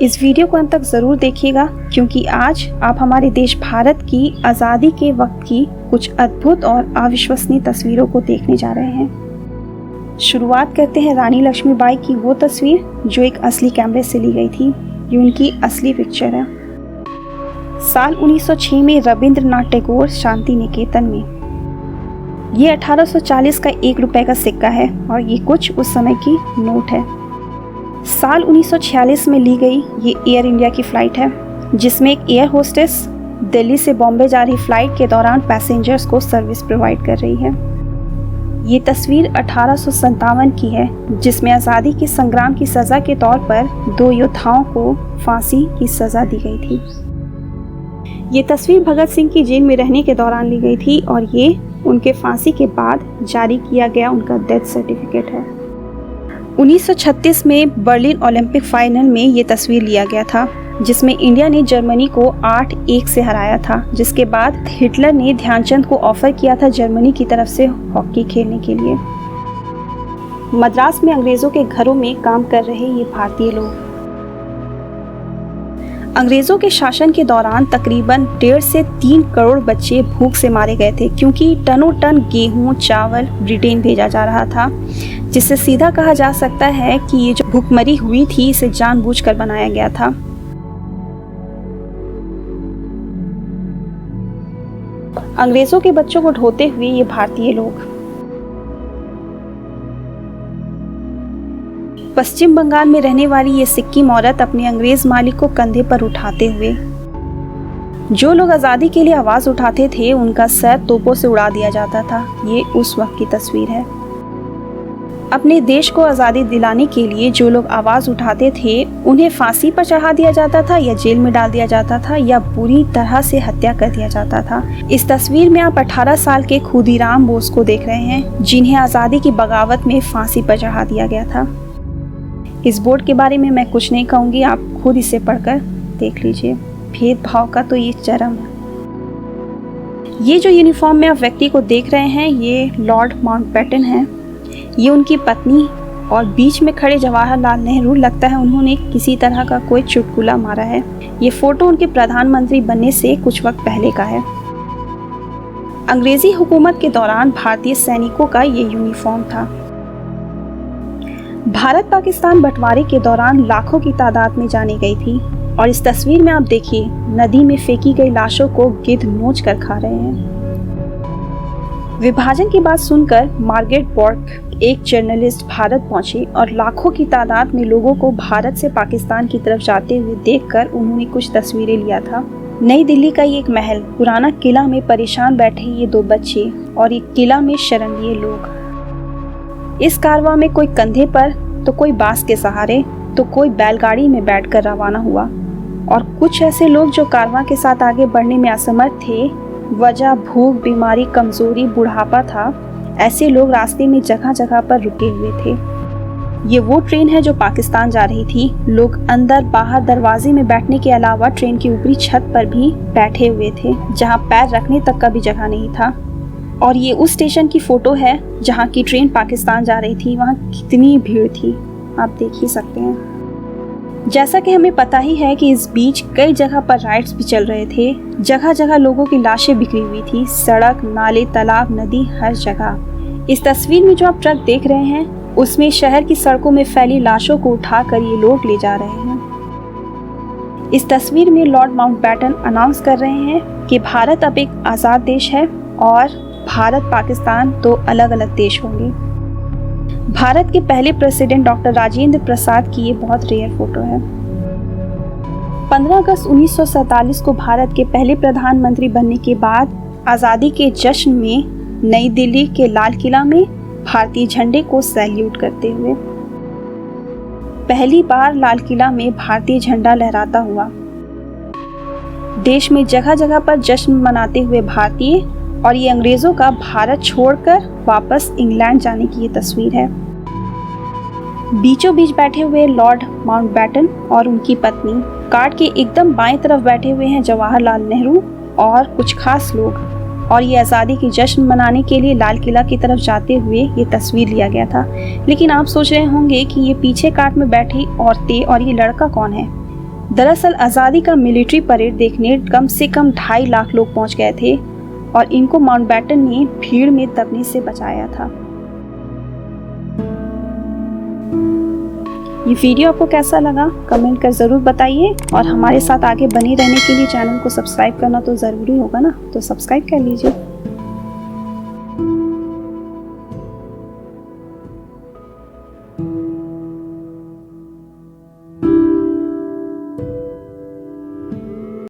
इस वीडियो को अंत तक ज़रूर देखिएगा, क्योंकि आज आप हमारे देश भारत की आज़ादी के वक्त की कुछ अद्भुत और अविश्वसनीय तस्वीरों को देखने जा रहे हैं। शुरुआत करते हैं रानी लक्ष्मीबाई की वो तस्वीर जो एक असली कैमरे से ली गई थी। ये उनकी असली पिक्चर है। साल 1906 में रविंद्रनाथ टैगोर शांति निकेतन में। ये 1840 का 1 रुपए का सिक्का है और ये कुछ उस समय की नोट है। साल 1946 में ली गई ये एयर इंडिया की फ़्लाइट है, जिसमें एक एयर होस्टेस दिल्ली से बॉम्बे जा रही फ़्लाइट के दौरान पैसेंजर्स को सर्विस प्रोवाइड कर रही है। ये तस्वीर 1857 की है, जिसमें आज़ादी के संग्राम की सज़ा के तौर पर 2 योद्धाओं को फांसी की सज़ा दी गई थी। ये तस्वीर भगत सिंह की जेल में रहने के दौरान ली गई थी और ये उनके फांसी के बाद जारी किया गया उनका डेथ सर्टिफिकेट है। 1936 में बर्लिन ओलंपिक फाइनल में ये तस्वीर लिया गया था, जिसमें इंडिया ने जर्मनी को 8-1 से हराया था, जिसके बाद हिटलर ने ध्यानचंद को ऑफर किया था जर्मनी की तरफ से हॉकी खेलने के लिए। मद्रास में अंग्रेज़ों के घरों में काम कर रहे ये भारतीय लोग। अंग्रेज़ों के शासन के दौरान तकरीबन 1.5 से 3 करोड़ बच्चे भूख से मारे गए थे, क्योंकि टनों टन गेहूं चावल ब्रिटेन भेजा जा रहा था, जिससे सीधा कहा जा सकता है कि ये जो भूखमरी हुई थी इसे जानबूझकर बनाया गया था। अंग्रेज़ों के बच्चों को ढोते हुए ये भारतीय लोग। पश्चिम बंगाल में रहने वाली ये सिक्किम औरत अपने अंग्रेज मालिक को कंधे पर उठाते हुए। जो लोग आज़ादी के लिए आवाज़ उठाते थे उनका सर तोपों से उड़ा दिया जाता था। ये उस वक्त की तस्वीर है। अपने देश को आज़ादी दिलाने के लिए जो लोग आवाज़ उठाते थे उन्हें फांसी पर चढ़ा दिया जाता था या जेल में डाल दिया जाता था या बुरी तरह से हत्या कर दिया जाता था। इस तस्वीर में आप 18 साल के खुदीराम बोस को देख रहे हैं, जिन्हें आज़ादी की बगावत में फांसी पर चढ़ा दिया गया था। इस बोर्ड के बारे में मैं कुछ नहीं कहूँगी, आप खुद इसे पढ़कर देख लीजिए। भेदभाव का तो ये चरम है। ये जो यूनिफॉर्म में आप व्यक्ति को देख रहे हैं ये लॉर्ड माउंटबेटन है। ये उनकी पत्नी और बीच में खड़े जवाहरलाल नेहरू, लगता है उन्होंने किसी तरह का कोई चुटकुला मारा है। ये फोटो उनके प्रधानमंत्री बनने से कुछ वक्त पहले का है। अंग्रेजी हुकूमत के दौरान भारतीय सैनिकों का ये यूनिफॉर्म था। भारत पाकिस्तान बंटवारे के दौरान लाखों की तादाद में जानी गई थी और इस तस्वीर में आप देखिए नदी में फेंकी गई लाशों को गिद्ध नोच कर खा रहे हैं। विभाजन की बात सुनकर मार्गरेट बॉर्क एक जर्नलिस्ट भारत पहुंची और लाखों की तादाद में लोगों को भारत से पाकिस्तान की तरफ जाते हुए देखकर उन्होंने कुछ तस्वीरें लिया था। नई दिल्ली का ये एक महल, पुराना किला में परेशान बैठे ये 2 बच्चे और एक किला में शरण लिए लोग। इस कारवां में कोई कंधे पर तो कोई बांस के सहारे तो कोई बैलगाड़ी में बैठकर रवाना हुआ और कुछ ऐसे लोग जो कारवां के साथ आगे बढ़ने में असमर्थ थे, वजह भूख, बीमारी, कमजोरी, बुढ़ापा था। ऐसे लोग रास्ते में जगह जगह पर रुके हुए थे। ये वो ट्रेन है जो पाकिस्तान जा रही थी। लोग अंदर बाहर दरवाजे में बैठने के अलावा ट्रेन की ऊपरी छत पर भी बैठे हुए थे, जहां पैर रखने तक का भी जगह नहीं था। और ये उस स्टेशन की फोटो है जहाँ की ट्रेन पाकिस्तान जा रही थी। वहाँ कितनी भीड़ थी आप देख ही सकते हैं। जैसा कि हमें पता ही है कि इस बीच कई जगह पर राइड्स भी चल रहे थे। जगह जगह लोगों की लाशें बिखरी हुई थी, सड़क, नाले, तालाब, नदी, हर जगह। इस तस्वीर में जो आप ट्रक देख रहे हैं उसमें शहर की सड़कों में फैली लाशों को उठाकर ये लोग ले जा रहे हैं। इस तस्वीर में लॉर्ड माउंटबेटन अनाउंस कर रहे हैं कि भारत अब एक आज़ाद देश है और भारत पाकिस्तान 2 अलग-अलग देश होंगे। भारत के पहले प्रेसिडेंट डॉक्टर राजेंद्र प्रसाद की ये बहुत रेयर फोटो है। 15 अगस्त 1947 को भारत के पहले प्रधानमंत्री बनने के बाद आज़ादी के जश्न में नई दिल्ली के लाल किला में भारतीय झंडे को सैल्यूट करते हुए पहली बार लाल किला में भारतीय झंडा लहराता हुआ देश में जगह जगह पर जश्न मनाते हुए भारतीय और ये अंग्रेजों का भारत छोड़कर वापस इंग्लैंड जाने की ये तस्वीर है। बीचों बीच बैठे हुए लॉर्ड माउंटबेटन और उनकी पत्नी, कार्ड के एकदम बाएं तरफ बैठे हुए हैं जवाहरलाल नेहरू और कुछ खास लोग। और ये आज़ादी की जश्न मनाने के लिए लाल किला की तरफ जाते हुए ये तस्वीर लिया गया था। लेकिन आप सोच रहे होंगे कि ये पीछे कार्ड में बैठी औरतें और ये लड़का कौन है। दरअसल आज़ादी का मिलिट्री परेड देखने कम से कम 2.5 लाख लोग पहुंच गए थे और इनको माउंटबेटन ने भीड़ में दबने से बचाया था। ये वीडियो आपको कैसा लगा कमेंट कर ज़रूर बताइए और हमारे साथ आगे बने रहने के लिए चैनल को सब्सक्राइब करना तो ज़रूरी होगा ना, तो सब्सक्राइब कर लीजिए।